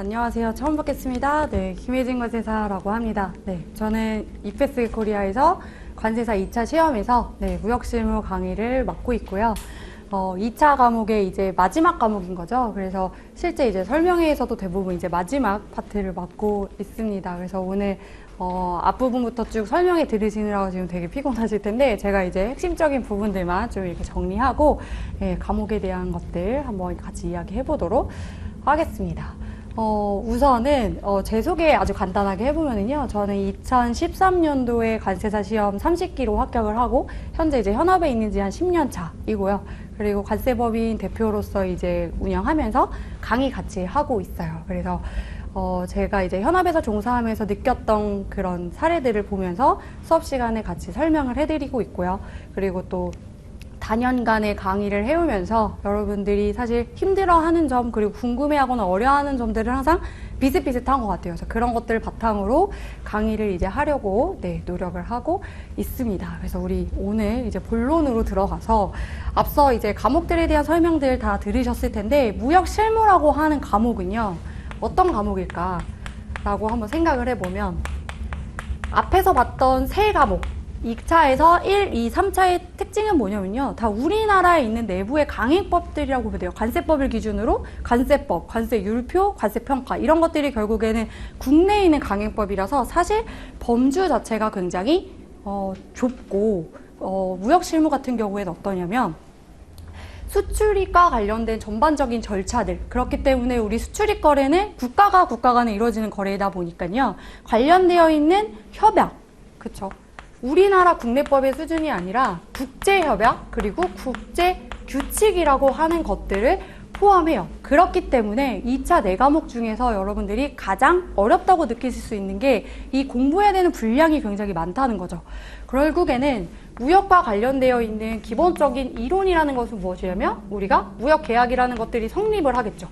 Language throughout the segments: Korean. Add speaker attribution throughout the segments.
Speaker 1: 안녕하세요. 처음 뵙겠습니다. 네, 김혜진 관세사라고 합니다. 네, 저는 이페스 코리아에서 관세사 2차 시험에서 무역실무 강의를 맡고 있고요. 2차 과목의 이제 마지막 과목인 거죠. 그래서 실제 이제 설명회에서도 대부분 이제 마지막 파트를 맡고 있습니다. 그래서 오늘 앞부분부터 쭉 설명해 들으시느라고 지금 되게 피곤하실 텐데 제가 이제 핵심적인 부분들만 좀 이렇게 정리하고 과목에 대한 것들 한번 같이 이야기해 보도록 하겠습니다. 우선은 제 소개 아주 간단하게 해보면은요. 저는 2013년도에 관세사 시험 30기로 합격을 하고 현재 이제 현업에 있는 지 한 10년 차이고요. 그리고 관세법인 대표로서 이제 운영하면서 강의 같이 하고 있어요. 그래서 제가 이제 현업에서 종사하면서 느꼈던 그런 사례들을 보면서 수업 시간에 같이 설명을 해드리고 있고요. 그리고 또 다년간의 강의를 해오면서 여러분들이 사실 힘들어하는 점 그리고 궁금해하거나 어려워하는 점들은 항상 비슷비슷한 것 같아요. 그래서 그런 것들을 바탕으로 강의를 이제 하려고 노력을 하고 있습니다. 그래서 우리 오늘 이제 본론으로 들어가서 앞서 이제 과목들에 대한 설명들 다 들으셨을 텐데 무역실무라고 하는 과목은요. 어떤 과목일까? 라고 한번 생각을 해보면 앞에서 봤던 세 과목 2차에서 1, 2, 3차의 특징은 뭐냐면요. 다 우리나라에 있는 내부의 강행법들이라고 보면 돼요. 관세법을 기준으로 관세법, 관세율표, 관세평가 이런 것들이 결국에는 국내에 있는 강행법이라서 사실 범주 자체가 굉장히 좁고 무역실무 같은 경우에는 어떠냐면 수출입과 관련된 전반적인 절차들 그렇기 때문에 우리 수출입 거래는 국가가 국가 간에 이루어지는 거래이다 보니까요. 관련되어 있는 협약, 그쵸? 우리나라 국내법의 수준이 아니라 국제협약 그리고 국제규칙이라고 하는 것들을 포함해요. 그렇기 때문에 2차 4과목 중에서 여러분들이 가장 어렵다고 느끼실 수 있는 게 이 공부해야 되는 분량이 굉장히 많다는 거죠. 결국에는 무역과 관련되어 있는 기본적인 이론이라는 것은 무엇이냐면 우리가 무역계약이라는 것들이 성립을 하겠죠.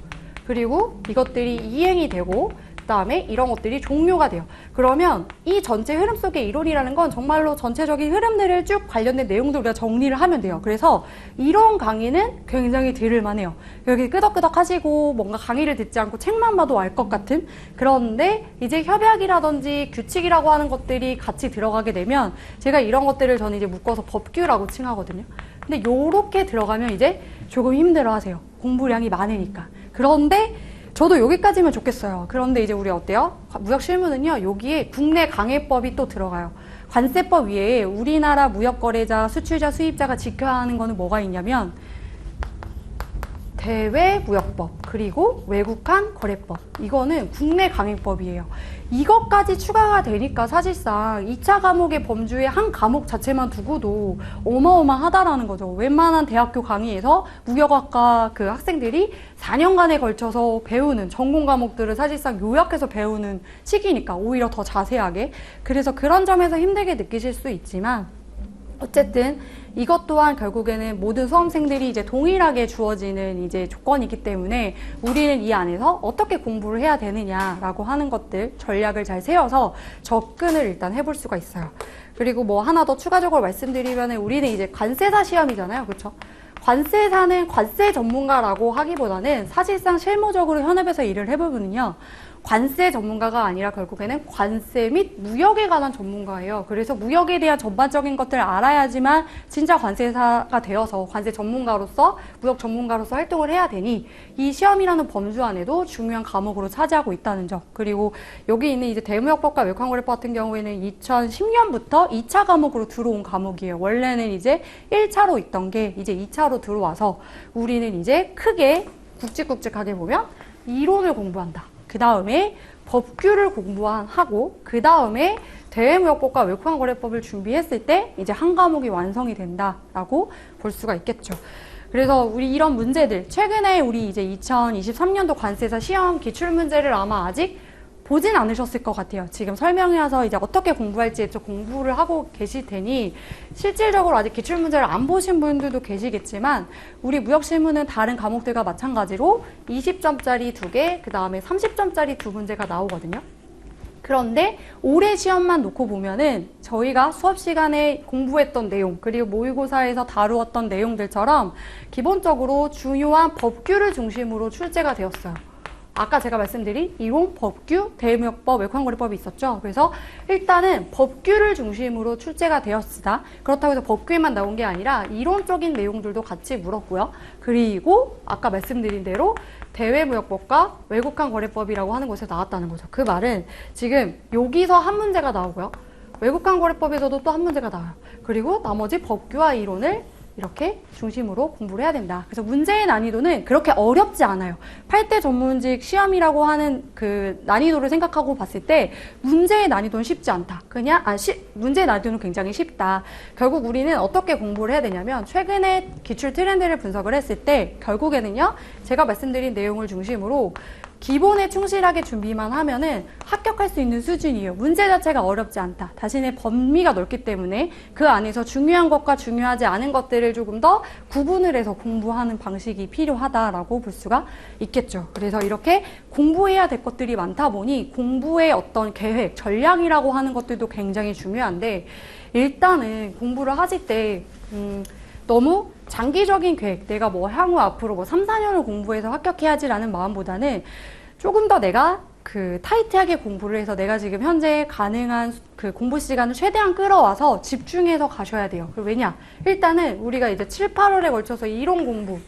Speaker 1: 그리고 이것들이 이행이 되고 그다음에 이런 것들이 종료가 돼요. 그러면 이 전체 흐름 속의 이론이라는 건 정말로 전체적인 흐름들을 쭉 관련된 내용들 우리가 정리를 하면 돼요. 그래서 이런 강의는 굉장히 들을만 해요. 여기 끄덕끄덕 하시고 뭔가 강의를 듣지 않고 책만 봐도 알 것 같은 그런데 이제 협약이라든지 규칙이라고 하는 것들이 같이 들어가게 되면 제가 이런 것들을 저는 이제 묶어서 법규라고 칭하거든요. 근데 요렇게 들어가면 이제 조금 힘들어 하세요. 공부량이 많으니까. 그런데 저도 여기까지면 좋겠어요. 그런데 이제 우리 어때요? 무역실무는요. 여기에 국내 강해법이 또 들어가요. 관세법 위에 우리나라 무역거래자, 수출자, 수입자가 지켜야 하는 거는 뭐가 있냐면 대외무역법 그리고 외국한 거래법 이거는 국내 강행법이에요. 이것까지 추가가 되니까 사실상 2차 과목의 범주에 한 과목 자체만 두고도 어마어마하다라는 거죠. 웬만한 대학교 강의에서 무역학과 그 학생들이 4년간에 걸쳐서 배우는 전공 과목들을 사실상 요약해서 배우는 시기니까 오히려 더 자세하게 그래서 그런 점에서 힘들게 느끼실 수 있지만 어쨌든 이것 또한 결국에는 모든 수험생들이 이제 동일하게 주어지는 이제 조건이기 때문에 우리는 이 안에서 어떻게 공부를 해야 되느냐라고 하는 것들 전략을 잘 세워서 접근을 일단 해볼 수가 있어요. 그리고 뭐 하나 더 추가적으로 말씀드리면 우리는 이제 관세사 시험이잖아요. 그렇죠? 관세사는 관세 전문가라고 하기보다는 사실상 실무적으로 현업에서 일을 해보면요. 관세 전문가가 아니라 결국에는 관세 및 무역에 관한 전문가예요. 그래서 무역에 대한 전반적인 것들을 알아야지만 진짜 관세사가 되어서 관세 전문가로서 무역 전문가로서 활동을 해야 되니 이 시험이라는 범주 안에도 중요한 과목으로 차지하고 있다는 점. 그리고 여기 있는 이제 대무역법과 외환거래법 같은 경우에는 2010년부터 2차 과목으로 들어온 과목이에요. 원래는 이제 1차로 있던 게 이제 2차로 들어와서 우리는 이제 크게 굵직굵직하게 보면 이론을 공부한다. 그 다음에 법규를 공부하고 그 다음에 대외무역법과 외환거래법을 준비했을 때 이제 한 과목이 완성이 된다라고 볼 수가 있겠죠. 그래서 우리 이런 문제들 최근에 우리 이제 2023년도 관세사 시험 기출문제를 아마 아직 보진 않으셨을 것 같아요. 지금 설명해 와서 이제 어떻게 공부할지 좀 공부를 하고 계실 테니 실질적으로 아직 기출문제를 안 보신 분들도 계시겠지만 우리 무역실무는 다른 과목들과 마찬가지로 20점짜리 2개, 그 다음에 30점짜리 2문제가 나오거든요. 그런데 올해 시험만 놓고 보면은 저희가 수업 시간에 공부했던 내용 그리고 모의고사에서 다루었던 내용들처럼 기본적으로 중요한 법규를 중심으로 출제가 되었어요. 아까 제가 말씀드린 이론, 법규, 대외무역법, 외국환거래법이 있었죠. 그래서 일단은 법규를 중심으로 출제가 되었으나 그렇다고 해서 법규에만 나온 게 아니라 이론적인 내용들도 같이 물었고요. 그리고 아까 말씀드린 대로 대외무역법과 외국환거래법이라고 하는 곳에 나왔다는 거죠. 그 말은 지금 여기서 한 문제가 나오고요. 외국환거래법에서도 또 한 문제가 나와요. 그리고 나머지 법규와 이론을 이렇게 중심으로 공부를 해야 된다. 그래서 문제의 난이도는 그렇게 어렵지 않아요. 8대 전문직 시험이라고 하는 그 난이도를 생각하고 봤을 때 문제의 난이도는 쉽지 않다. 그냥 문제의 난이도는 굉장히 쉽다. 결국 우리는 어떻게 공부를 해야 되냐면 최근에 기출 트렌드를 분석을 했을 때 결국에는요. 제가 말씀드린 내용을 중심으로 기본에 충실하게 준비만 하면은 합격할 수 있는 수준이에요. 문제 자체가 어렵지 않다. 자신의 범위가 넓기 때문에 그 안에서 중요한 것과 중요하지 않은 것들을 조금 더 구분을 해서 공부하는 방식이 필요하다라고 볼 수가 있겠죠. 그래서 이렇게 공부해야 될 것들이 많다 보니 공부의 어떤 계획, 전략이라고 하는 것들도 굉장히 중요한데 일단은 공부를 하실 때 너무 장기적인 계획, 내가 뭐 향후 앞으로 뭐 3, 4년을 공부해서 합격해야지라는 마음보다는 조금 더 내가 그 타이트하게 공부를 해서 내가 지금 현재 가능한 그 공부 시간을 최대한 끌어와서 집중해서 가셔야 돼요. 왜냐? 일단은 우리가 이제 7, 8월에 걸쳐서 이론 공부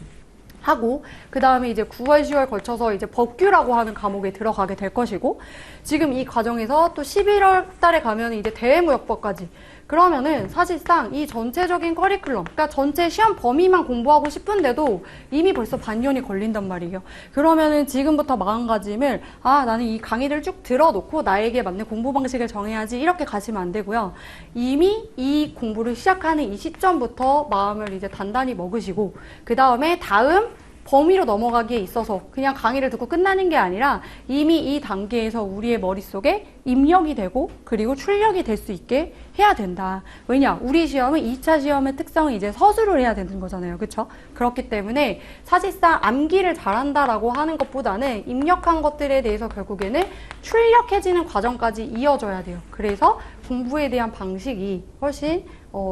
Speaker 1: 하고 그 다음에 이제 9월, 10월 걸쳐서 이제 법규라고 하는 과목에 들어가게 될 것이고 지금 이 과정에서 또 11월 달에 가면 이제 대외무역법까지 그러면은 사실상 이 전체적인 커리큘럼, 그러니까 전체 시험 범위만 공부하고 싶은데도 이미 벌써 반년이 걸린단 말이에요. 그러면은 지금부터 마음가짐을 나는 이 강의를 쭉 들어놓고 나에게 맞는 공부 방식을 정해야지 이렇게 가시면 안 되고요. 이미 이 공부를 시작하는 이 시점부터 마음을 이제 단단히 먹으시고 그 다음에 다음 범위로 넘어가기에 있어서 그냥 강의를 듣고 끝나는 게 아니라 이미 이 단계에서 우리의 머릿속에 입력이 되고 그리고 출력이 될 수 있게 해야 된다. 왜냐? 우리 시험은 2차 시험의 특성은 이제 서술을 해야 되는 거잖아요. 그렇죠? 그렇기 때문에 사실상 암기를 잘한다라고 하는 것보다는 입력한 것들에 대해서 결국에는 출력해지는 과정까지 이어져야 돼요. 그래서 공부에 대한 방식이 훨씬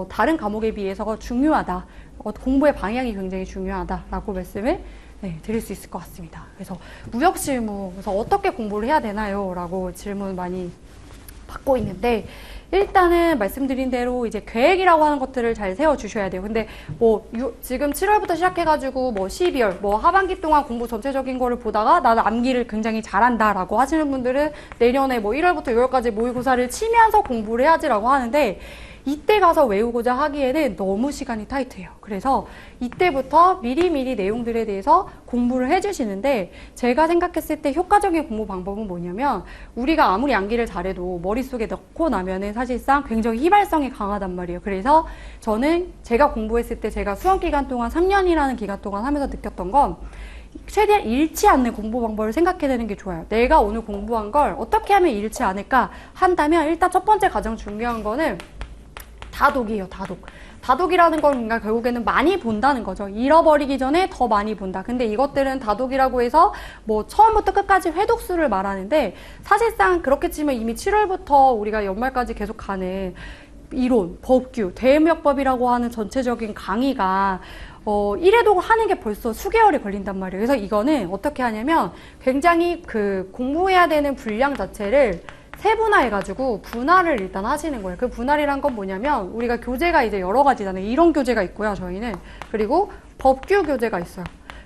Speaker 1: 다른 과목에 비해서 중요하다. 공부의 방향이 굉장히 중요하다라고 말씀을 드릴 수 있을 것 같습니다. 그래서 무역실무에서 어떻게 공부를 해야 되나요? 라고 질문 많이 받고 있는데 일단은 말씀드린 대로 이제 계획이라고 하는 것들을 잘 세워주셔야 돼요. 근데 지금 7월부터 시작해가지고 12월 하반기 동안 공부 전체적인 거를 보다가 나는 암기를 굉장히 잘한다라고 하시는 분들은 내년에 1월부터 6월까지 모의고사를 치면서 공부를 해야지라고 하는데 이때 가서 외우고자 하기에는 너무 시간이 타이트해요. 그래서 이때부터 미리미리 내용들에 대해서 공부를 해주시는데 제가 생각했을 때 효과적인 공부 방법은 뭐냐면 우리가 아무리 암기를 잘해도 머릿속에 넣고 나면은 사실상 굉장히 휘발성이 강하단 말이에요. 그래서 저는 제가 공부했을 때 제가 수험기간 동안 3년이라는 기간 동안 하면서 느꼈던 건 최대한 잃지 않는 공부 방법을 생각해내는 게 좋아요. 내가 오늘 공부한 걸 어떻게 하면 잃지 않을까 한다면 일단 첫 번째 가장 중요한 거는 다독이에요. 다독이라는 건 뭔가 결국에는 많이 본다는 거죠. 잃어버리기 전에 더 많이 본다. 근데 이것들은 다독이라고 해서 처음부터 끝까지 회독수를 말하는데 사실상 그렇게 치면 이미 7월부터 우리가 연말까지 계속 가는 이론, 법규, 대외무역법이라고 하는 전체적인 강의가 1회독을 하는 게 벌써 수개월이 걸린단 말이에요. 그래서 이거는 어떻게 하냐면 굉장히 그 공부해야 되는 분량 자체를 세분화해가지고 분할을 일단 하시는 거예요. 그 분할이란 건 뭐냐면 우리가 교재가 이제 여러 가지잖아요. 이론 교재가 있고요. 저희는. 그리고 법규 교재가 있어요.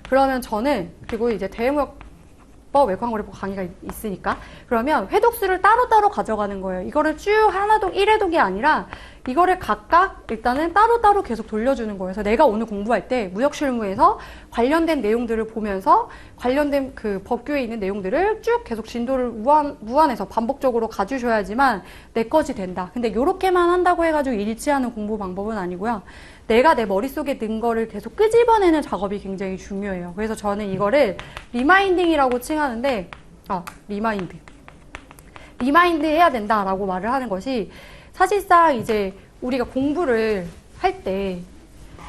Speaker 1: 그러면 저는 그리고 이제 대외무역법, 외국환거래법 강의가 있으니까 그러면 회독수를 따로따로 가져가는 거예요. 이거를 쭉 하나독 1회독이 아니라 이거를 각각 일단은 따로따로 계속 돌려주는 거예요. 그래서 내가 오늘 공부할 때 무역실무에서 관련된 내용들을 보면서 관련된 그 법규에 있는 내용들을 쭉 계속 진도를 무한해서 반복적으로 가주셔야지만 내 것이 된다. 근데 이렇게만 한다고 해가지고 일치하는 공부 방법은 아니고요. 내가 내 머릿속에 든 거를 계속 끄집어내는 작업이 굉장히 중요해요. 그래서 저는 이거를 리마인딩이라고 칭하는데 리마인드 해야 된다라고 말을 하는 것이 사실상 이제 우리가 공부를 할 때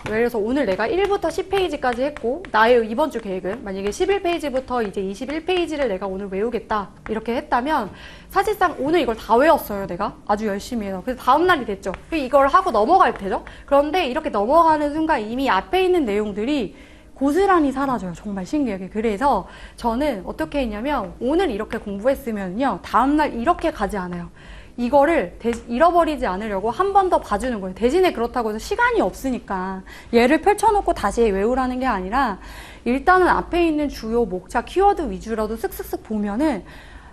Speaker 1: 예를 들어서 오늘 내가 1부터 10페이지까지 했고 나의 이번 주 계획은 만약에 11페이지부터 이제 21페이지를 내가 오늘 외우겠다 이렇게 했다면 사실상 오늘 이걸 다 외웠어요. 내가 아주 열심히 해서. 그래서 다음날이 됐죠. 이걸 하고 넘어갈 테죠. 그런데 이렇게 넘어가는 순간 이미 앞에 있는 내용들이 고스란히 사라져요. 정말 신기하게. 그래서 저는 어떻게 했냐면 오늘 이렇게 공부했으면요. 다음날 이렇게 가지 않아요. 이거를 잃어버리지 않으려고 한 번 더 봐주는 거예요. 대신에 그렇다고 해서 시간이 없으니까 얘를 펼쳐놓고 다시 외우라는 게 아니라 일단은 앞에 있는 주요 목차 키워드 위주로도 쓱쓱쓱 보면은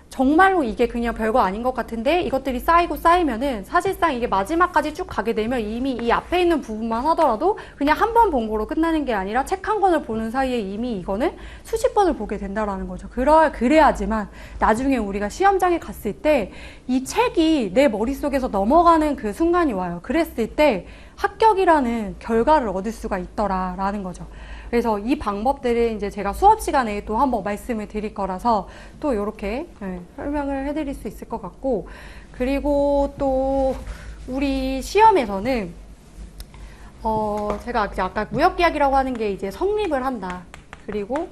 Speaker 1: 정말로 이게 그냥 별거 아닌 것 같은데 이것들이 쌓이고 쌓이면은 사실상 이게 마지막까지 쭉 가게 되면 이미 이 앞에 있는 부분만 하더라도 그냥 한 번 본 거로 끝나는 게 아니라 책 한 권을 보는 사이에 이미 이거는 수십 번을 보게 된다라는 거죠. 그래야지만 나중에 우리가 시험장에 갔을 때 이 책이 내 머릿속에서 넘어가는 그 순간이 와요. 그랬을 때 합격이라는 결과를 얻을 수가 있더라라는 거죠. 그래서 이 방법들을 이제 제가 수업 시간에 또 한번 말씀을 드릴 거라서 또 이렇게 설명을 해드릴 수 있을 것 같고, 그리고 또 우리 시험에서는 제가 아까 무역계약이라고 하는 게 이제 성립을 한다, 그리고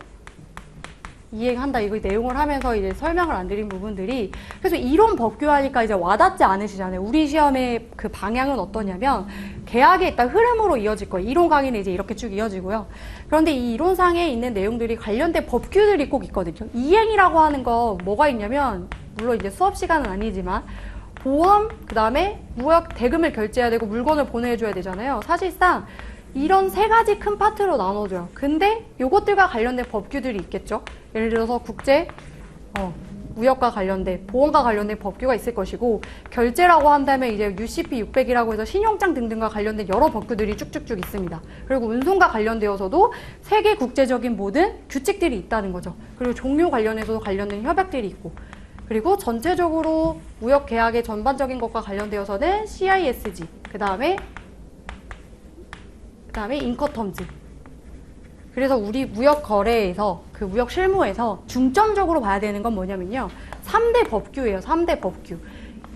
Speaker 1: 이행한다, 이거 내용을 하면서 이제 설명을 안 드린 부분들이, 그래서 이론 법규하니까 이제 와닿지 않으시잖아요. 우리 시험의 그 방향은 어떠냐면 계약에 일단 흐름으로 이어질 거예요. 이론 강의는 이제 이렇게 쭉 이어지고요. 그런데 이 이론상에 있는 내용들이 관련된 법규들이 꼭 있거든요. 이행이라고 하는 거 뭐가 있냐면, 물론 이제 수업 시간은 아니지만 보험, 그 다음에 무역 대금을 결제해야 되고 물건을 보내줘야 되잖아요. 사실상 이런 세 가지 큰 파트로 나눠줘요. 근데 요것들과 관련된 법규들이 있겠죠. 예를 들어서 국제, 무역과 관련된, 보험과 관련된 법규가 있을 것이고, 결제라고 한다면 이제 UCP 600이라고 해서 신용장 등등과 관련된 여러 법규들이 쭉쭉쭉 있습니다. 그리고 운송과 관련되어서도 세계 국제적인 모든 규칙들이 있다는 거죠. 그리고 종료 관련해서도 관련된 협약들이 있고, 그리고 전체적으로 무역 계약의 전반적인 것과 관련되어서는 CISG, 그 다음에 인커텀즈. 그래서 우리 무역 거래에서, 그 무역 실무에서 중점적으로 봐야 되는 건 뭐냐면요. 3대 법규예요. 3대 법규.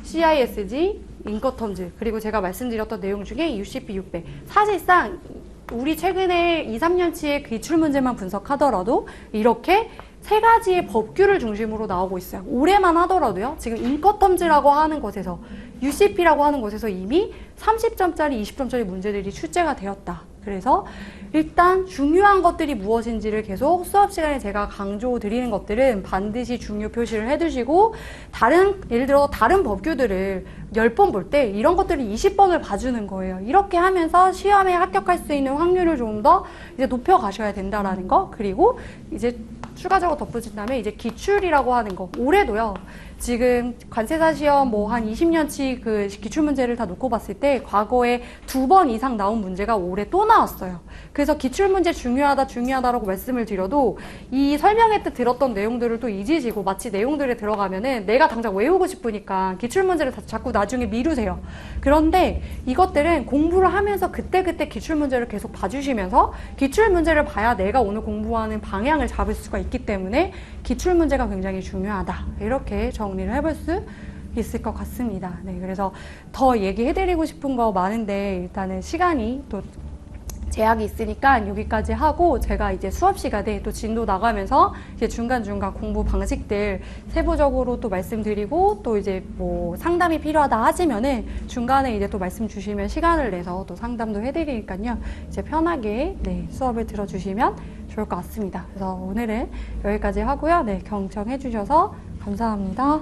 Speaker 1: CISG, 인커텀즈, 그리고 제가 말씀드렸던 내용 중에 UCP 600. 사실상 우리 최근에 2, 3년치의 기출문제만 분석하더라도 이렇게 세 가지의 법규를 중심으로 나오고 있어요. 올해만 하더라도요. 지금 인커텀즈라고 하는 곳에서, UCP라고 하는 곳에서 이미 30점짜리, 20점짜리 문제들이 출제가 되었다. 그래서 일단 중요한 것들이 무엇인지를 계속 수업 시간에 제가 강조 드리는 것들은 반드시 중요 표시를 해두시고, 예를 들어 다른 법규들을 10번 볼 때 이런 것들을 20번을 봐주는 거예요. 이렇게 하면서 시험에 합격할 수 있는 확률을 좀 더 이제 높여 가셔야 된다라는 거. 그리고 이제 추가적으로 덧붙인다면 이제 기출이라고 하는 거. 올해도요. 지금 관세사 시험 뭐 한 20년치 그 기출문제를 다 놓고 봤을 때 과거에 2번 이상 나온 문제가 올해 또 나왔어요. 그래서 기출문제 중요하다라고 말씀을 드려도 이 설명회 때 들었던 내용들을 또 잊으시고 마치 내용들에 들어가면은 내가 당장 외우고 싶으니까 기출문제를 자꾸 나중에 미루세요. 그런데 이것들은 공부를 하면서 그때그때 기출문제를 계속 봐주시면서 기출문제를 봐야 내가 오늘 공부하는 방향을 잡을 수가 있기 때문에 기출문제가 굉장히 중요하다. 이렇게 정리를 해볼 수 있을 것 같습니다. 네, 그래서 더 얘기해드리고 싶은 거 많은데 일단은 시간이 또 제약이 있으니까 여기까지 하고, 제가 이제 수업 시간에 또 진도 나가면서 이제 중간중간 공부 방식들 세부적으로 또 말씀드리고, 또 이제 뭐 상담이 필요하다 하시면은 중간에 이제 또 말씀 주시면 시간을 내서 또 상담도 해드리니까요. 이제 편하게 수업을 들어주시면 좋을 것 같습니다. 그래서 오늘은 여기까지 하고요. 네, 경청해 주셔서 감사합니다.